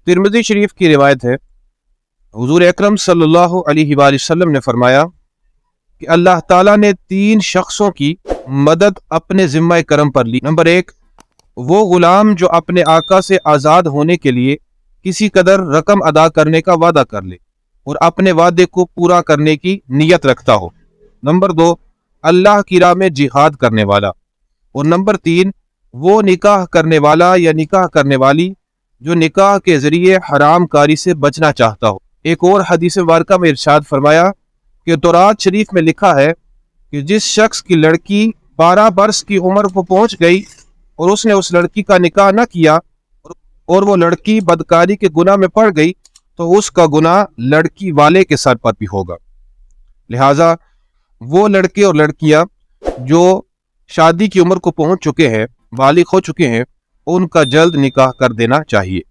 Tirmidhi शरीफ की रिवायत है, हुज़ूर अकरम सल्लल्लाहु अलैहि वसल्लम ने फरमाया कि अल्लाह ताला ने 3 शख्सों की मदद अपने ज़िम्मा करम पर ली। नंबर 1, वो गुलाम जो अपने आका से आज़ाद होने के लिए किसी कदर रकम अदा करने का वादा कर ले और अपने वादे को पूरा करने की नीयत रखता हो। नंबर 2, अल्लाह की राह में जिहाद करने वाला। और नंबर 3, वो निकाह करने वाला या निकाह करने वाली जो निकाह के जरिए हराम कारी से बचना चाहता हो। एक और हदीस मुबारका में इरशाद फरमाया कि तौरात शरीफ में लिखा है कि जिस शख्स की लड़की 12 बरस की उम्र को पहुंच गई और उसने उस लड़की का निकाह न किया और वो लड़की बदकारी के गुनाह में पड़ गई तो उसका गुनाह लड़की वाले के सर पर भी होगा। लिहाजा वो लड़के और लड़कियां जो शादी की उम्र को पहुंच चुके हैं, बालिग हो चुके हैं, उनका जल्द निकाह कर देना चाहिए।